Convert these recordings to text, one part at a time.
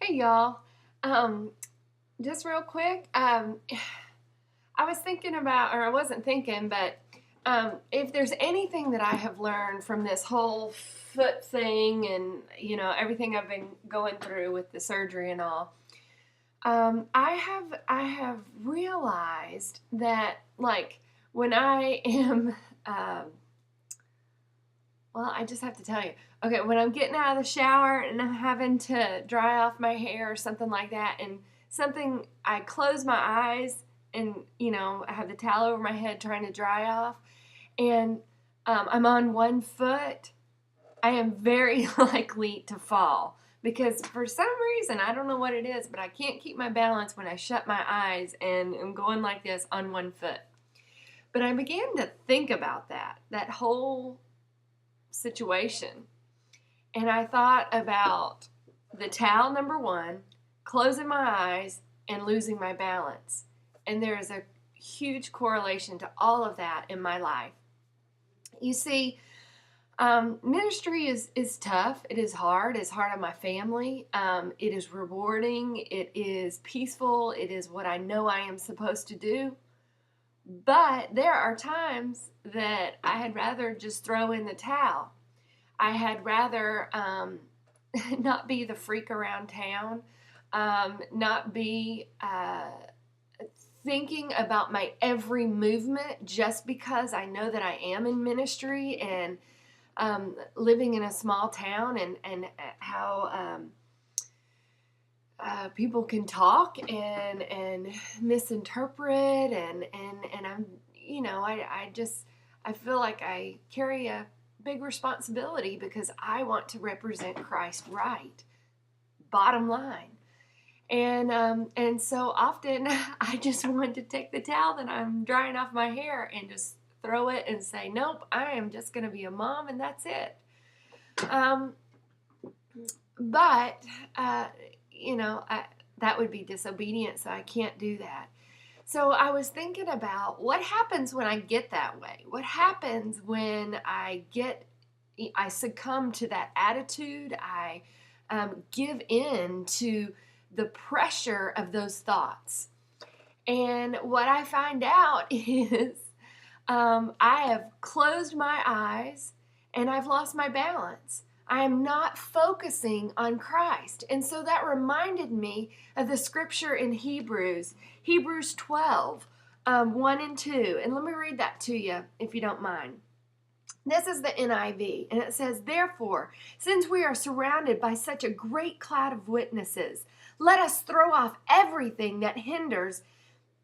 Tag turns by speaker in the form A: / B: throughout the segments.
A: Hey y'all. Um, just real quick, I was thinking about, or I wasn't thinking, but if there's anything that I have learned from this whole foot thing and, everything I've been going through with the surgery and all, I have realized that, like, when I am, um, well, I just have to tell you. Okay, when I'm getting out of the shower and I'm having to dry off my hair or something like that, and I close my eyes and, I have the towel over my head trying to dry off, and I'm on one foot, I am very likely to fall. Because for some reason, I don't know what it is, but I can't keep my balance when I shut my eyes and am going like this on one foot. But I began to think about that whole situation. And I thought about the towel, number one, closing my eyes and losing my balance. And there is a huge correlation to all of that in my life. You see, ministry is tough. It is hard. It's hard on my family. It is rewarding. It is peaceful. It is what I know I am supposed to do. But there are times that I had rather just throw in the towel. I had rather not be the freak around town, not be thinking about my every movement just because I know that I am in ministry and living in a small town and how people can talk and misinterpret and I'm I feel like I carry a big responsibility because I want to represent Christ right, bottom line. And so often I just want to take the towel that I'm drying off my hair and just throw it and say, nope, I am just going to be a mom and that's it. Um, but, that would be disobedient, so I can't do that. So I was thinking about what happens when I get that way. What happens when I succumb to that attitude? I give in to the pressure of those thoughts. And what I find out is I have closed my eyes and I've lost my balance. I am not focusing on Christ. And so that reminded me of the scripture in Hebrews 12, 1 and 2. And let me read that to you if you don't mind. This is the NIV, and it says, "Therefore, since we are surrounded by such a great cloud of witnesses, let us throw off everything that hinders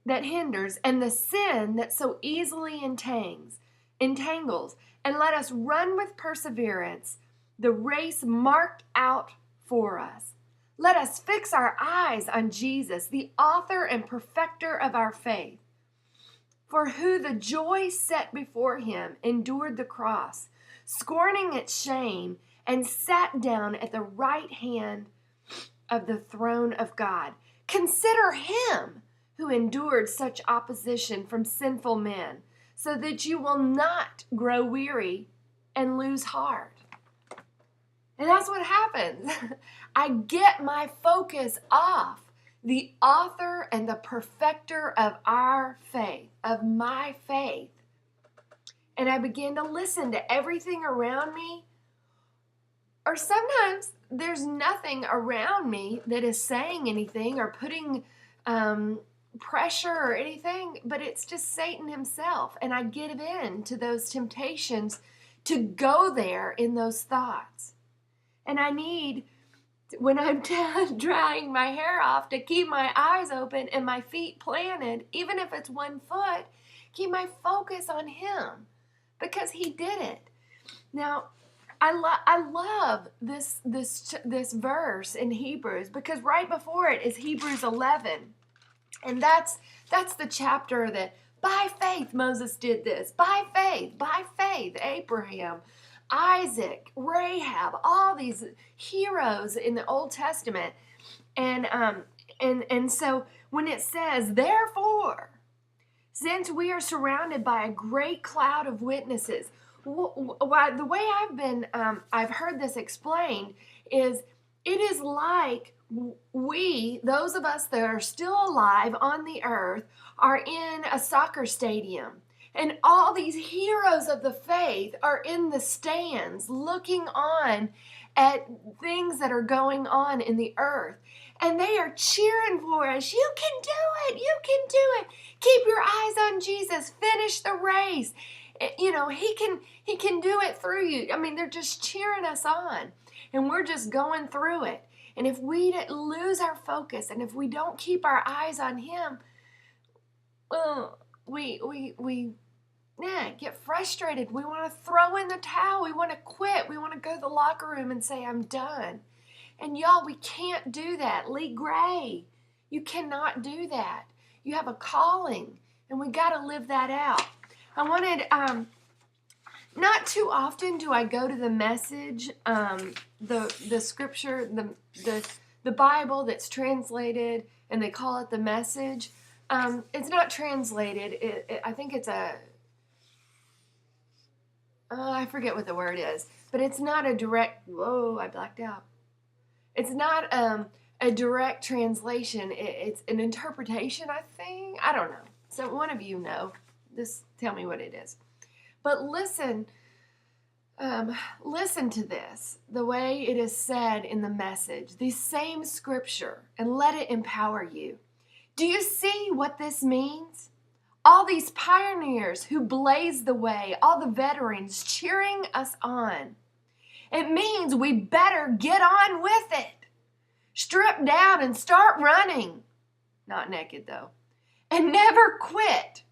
A: and the sin that so easily entangles, and let us run with perseverance the race marked out for us. Let us fix our eyes on Jesus, the author and perfecter of our faith, for who the joy set before him endured the cross, scorning its shame, and sat down at the right hand of the throne of God. Consider him who endured such opposition from sinful men, so that you will not grow weary and lose heart." And that's what happens. I get my focus off the author and the perfecter of our faith, of my faith. And I begin to listen to everything around me. Or sometimes there's nothing around me that is saying anything or putting pressure or anything, but it's just Satan himself. And I give in to those temptations to go there in those thoughts. And I need, when I'm drying my hair off, to keep my eyes open and my feet planted, even if it's 1 foot, keep my focus on him because he did it. Now, I love this verse in Hebrews because right before it is Hebrews 11. And that's the chapter that by faith Moses did this. By faith, Abraham, Isaac, Rahab, all these heroes in the Old Testament. And so when it says, "Therefore, since we are surrounded by a great cloud of witnesses," the way I've heard this explained is It is like we, those of us that are still alive on the earth, are in a soccer stadium. And all these heroes of the faith are in the stands looking on at things that are going on in the earth. And they are cheering for us. You can do it. You can do it. Keep your eyes on Jesus. Finish the race. You know, he can do it through you. I mean, they're just cheering us on. And we're just going through it. And if we lose our focus and if we don't keep our eyes on him, well, we get frustrated. We want to throw in the towel. We want to quit. We want to go to the locker room and say, I'm done. And y'all, we can't do that. Lee Gray, you cannot do that. You have a calling, and we got to live that out. I wanted, not too often do I go to the Message, the scripture, the Bible that's translated, and they call it the Message. It's not translated. I think it's I forget what the word is, but it's not a direct, whoa, I blacked out. It's not a direct translation. It's an interpretation, I think. I don't know. So one of you know. Just tell me what it is. But listen to this, the way it is said in the Message, the same scripture, and let it empower you. Do you see what this means? All these pioneers who blazed the way, all the veterans cheering us on. It means we better get on with it. Strip down and start running. Not naked though. And never quit.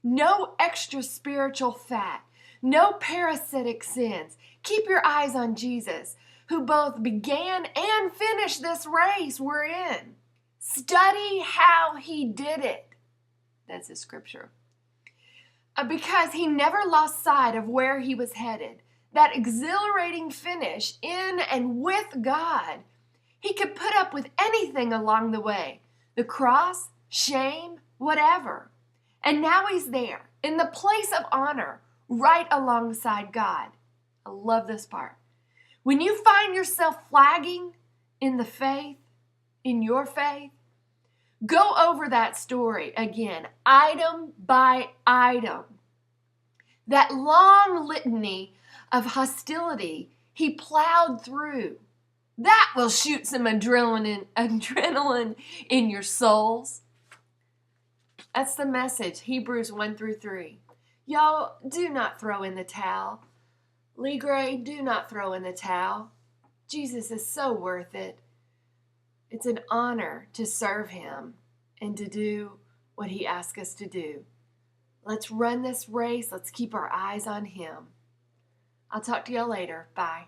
A: No extra spiritual fat. No parasitic sins. Keep your eyes on Jesus, who both began and finished this race we're in. Study how he did it. That's the scripture. Because he never lost sight of where he was headed. That exhilarating finish in and with God. He could put up with anything along the way. The cross, shame, whatever. And now he's there in the place of honor, right alongside God. I love this part. When you find yourself flagging in the faith, in your faith, go over that story again, item by item. That long litany of hostility he plowed through. That will shoot some adrenaline in your souls. That's the Message, Hebrews 1-3. Y'all, do not throw in the towel. Lee Gray, do not throw in the towel. Jesus is so worth it. It's an honor to serve him and to do what he asks us to do. Let's run this race. Let's keep our eyes on him. I'll talk to y'all later. Bye.